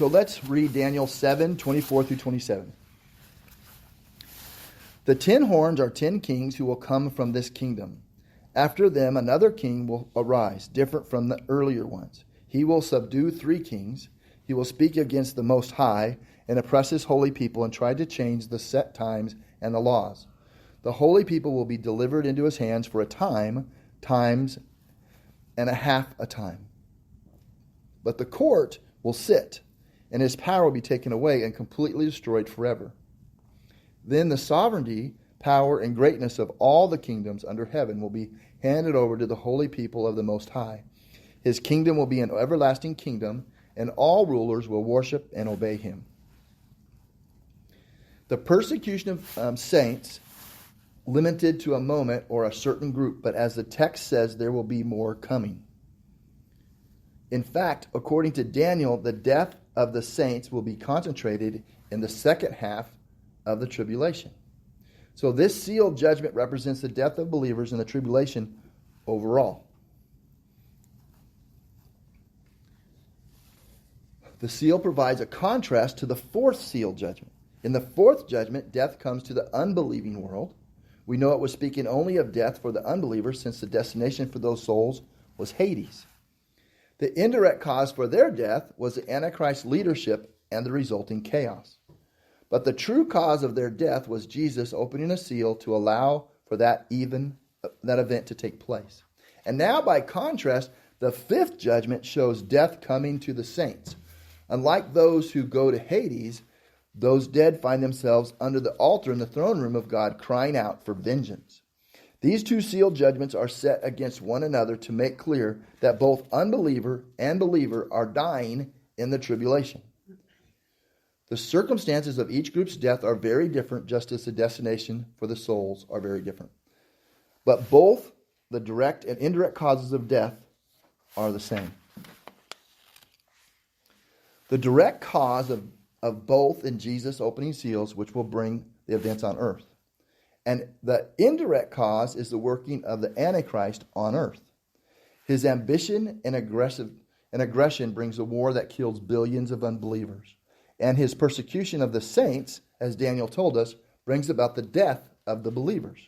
So let's read Daniel 7, 24 through 27. The 10 horns are 10 kings who will come from this kingdom. After them, another king will arise, different from the earlier ones. He will subdue 3 kings. He will speak against the Most High and oppress his holy people and try to change the set times and the laws. The holy people will be delivered into his hands for a time, times, and a half a time. But the court will sit, and his power will be taken away and completely destroyed forever. Then the sovereignty, power, and greatness of all the kingdoms under heaven will be handed over to the holy people of the Most High. His kingdom will be an everlasting kingdom, and all rulers will worship and obey him. The persecution of saints limited to a moment or a certain group, but as the text says, there will be more coming. In fact, according to Daniel, the death of the saints will be concentrated in the second half of the tribulation. So this sealed judgment represents the death of believers in the tribulation overall. The seal provides a contrast to the fourth seal judgment. In the fourth judgment, death comes to the unbelieving world. We know it was speaking only of death for the unbelievers, since the destination for those souls was Hades. The indirect cause for their death was the Antichrist leadership and the resulting chaos. But the true cause of their death was Jesus opening a seal to allow for that event to take place. And now, by contrast, the fifth judgment shows death coming to the saints. Unlike those who go to Hades, those dead find themselves under the altar in the throne room of God, crying out for vengeance. These two sealed judgments are set against one another to make clear that both unbeliever and believer are dying in the tribulation. The circumstances of each group's death are very different, just as the destination for the souls are very different. But both the direct and indirect causes of death are the same. The direct cause of both in Jesus' opening seals, which will bring the events on earth. And the indirect cause is the working of the Antichrist on earth. His ambition and aggression brings a war that kills billions of unbelievers. And his persecution of the saints, as Daniel told us, brings about the death of the believers.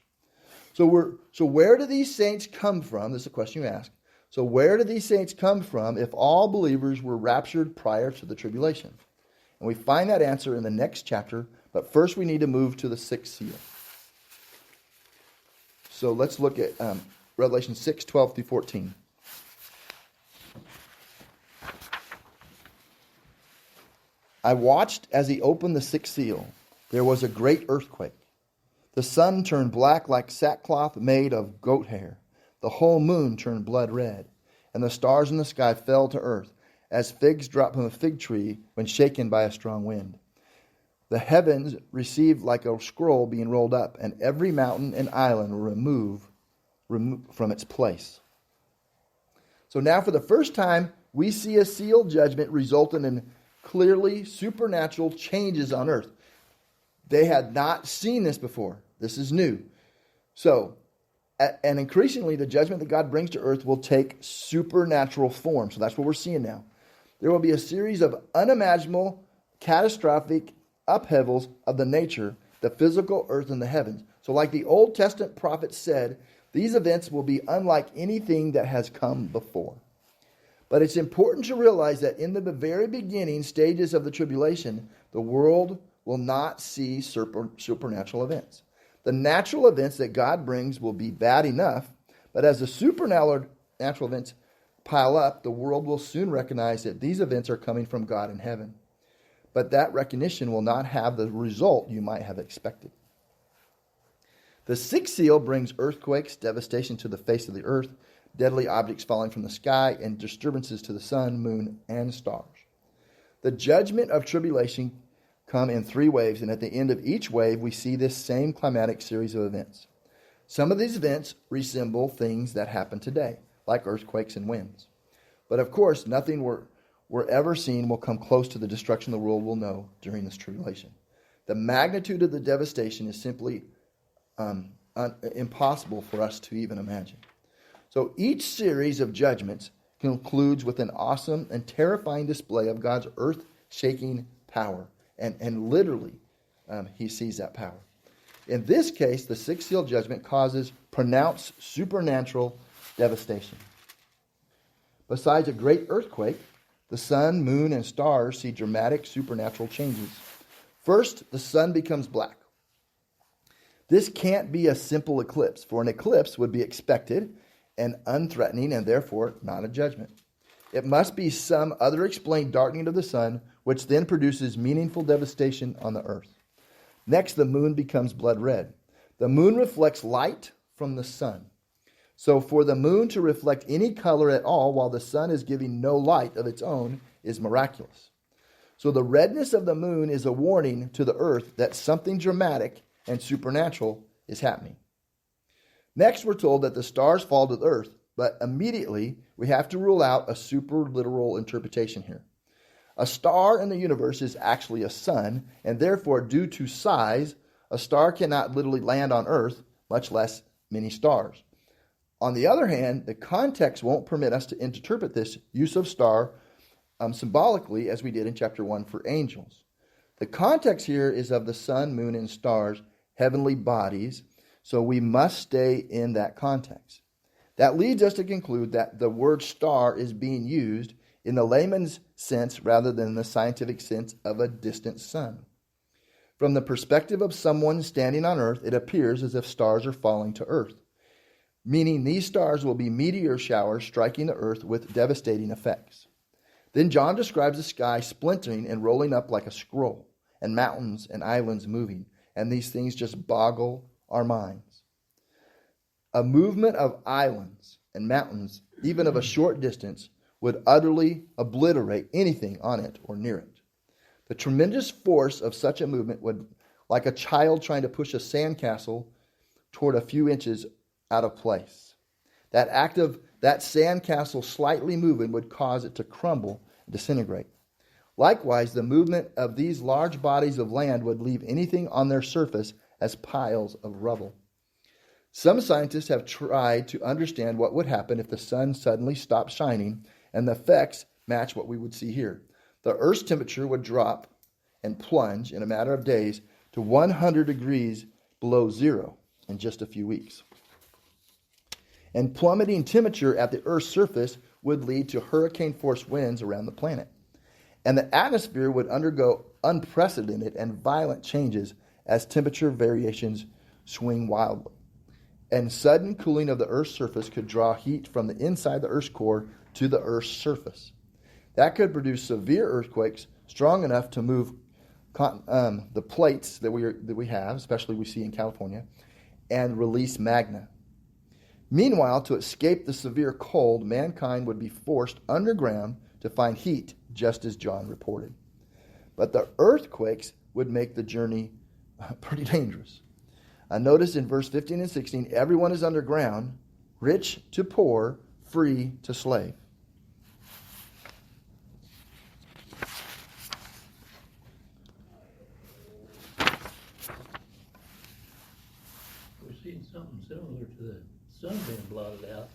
So where do these saints come from? This is a question you ask. So where do these saints come from if all believers were raptured prior to the tribulation? And we find that answer in the next chapter, but first we need to move to the sixth seal. So let's look at Revelation 6, 12 through 14. I watched as he opened the sixth seal. There was a great earthquake. The sun turned black like sackcloth made of goat hair. The whole moon turned blood red, and the stars in the sky fell to earth, as figs drop from a fig tree when shaken by a strong wind. The heavens received like a scroll being rolled up, and every mountain and island were removed from its place. So now for the first time, we see a sealed judgment resulting in clearly supernatural changes on earth. They had not seen this before. This is new. So, and increasingly, the judgment that God brings to earth will take supernatural form. So that's what we're seeing now. There will be a series of unimaginable, catastrophic upheavals of the nature, the physical earth and the heavens. So like the Old Testament prophets said, these events will be unlike anything that has come before. But it's important to realize that in the very beginning stages of the tribulation, the world will not see supernatural events. The natural events that God brings will be bad enough, but as the supernatural events pile up, the world will soon recognize that these events are coming from God in heaven. But that recognition will not have the result you might have expected. The sixth seal brings earthquakes, devastation to the face of the earth, deadly objects falling from the sky, and disturbances to the sun, moon, and stars. The judgment of tribulation come in 3 waves, and at the end of each wave, we see this same climatic series of events. Some of these events resemble things that happen today, like earthquakes and winds. But of course, nothing we're ever seen will come close to the destruction the world will know during this tribulation. The magnitude of the devastation is simply impossible for us to even imagine. So each series of judgments concludes with an awesome and terrifying display of God's earth shaking power. And literally, he sees that power. In this case, the sixth seal judgment causes pronounced supernatural devastation. Besides a great earthquake, the sun, moon, and stars see dramatic supernatural changes. First, the sun becomes black. This can't be a simple eclipse, for an eclipse would be expected and unthreatening and therefore not a judgment. It must be some other explained darkening of the sun, which then produces meaningful devastation on the earth. Next, the moon becomes blood red. The moon reflects light from the sun. So for the moon to reflect any color at all while the sun is giving no light of its own is miraculous. So the redness of the moon is a warning to the earth that something dramatic and supernatural is happening. Next, we're told that the stars fall to the earth, but immediately we have to rule out a super literal interpretation here. A star in the universe is actually a sun, and therefore, due to size, a star cannot literally land on earth, much less many stars. On the other hand, the context won't permit us to interpret this use of star symbolically as we did in chapter 1 for angels. The context here is of the sun, moon, and stars, heavenly bodies, so we must stay in that context. That leads us to conclude that the word star is being used in the layman's sense rather than the scientific sense of a distant sun. From the perspective of someone standing on earth, it appears as if stars are falling to earth, meaning these stars will be meteor showers striking the earth with devastating effects. Then John describes the sky splintering and rolling up like a scroll, and mountains and islands moving, and these things just boggle our minds. A movement of islands and mountains, even of a short distance, would utterly obliterate anything on it or near it. The tremendous force of such a movement would, like a child trying to push a sandcastle toward a few inches out of place. That act of that sandcastle slightly moving would cause it to crumble and disintegrate. Likewise, the movement of these large bodies of land would leave anything on their surface as piles of rubble. Some scientists have tried to understand what would happen if the sun suddenly stopped shining, and the effects match what we would see here. The Earth's temperature would drop and plunge in a matter of days to 100 degrees below zero in just a few weeks. And plummeting temperature at the Earth's surface would lead to hurricane-force winds around the planet. And the atmosphere would undergo unprecedented and violent changes as temperature variations swing wildly. And sudden cooling of the Earth's surface could draw heat from the inside the Earth's core to the Earth's surface. That could produce severe earthquakes strong enough to move the plates that we have, especially we see in California, and release magma. Meanwhile, to escape the severe cold, mankind would be forced underground to find heat, just as John reported. But the earthquakes would make the journey pretty dangerous. Notice in verse 15 and 16, everyone is underground, rich to poor, free to slave. We're seeing something similar to the sun being blotted out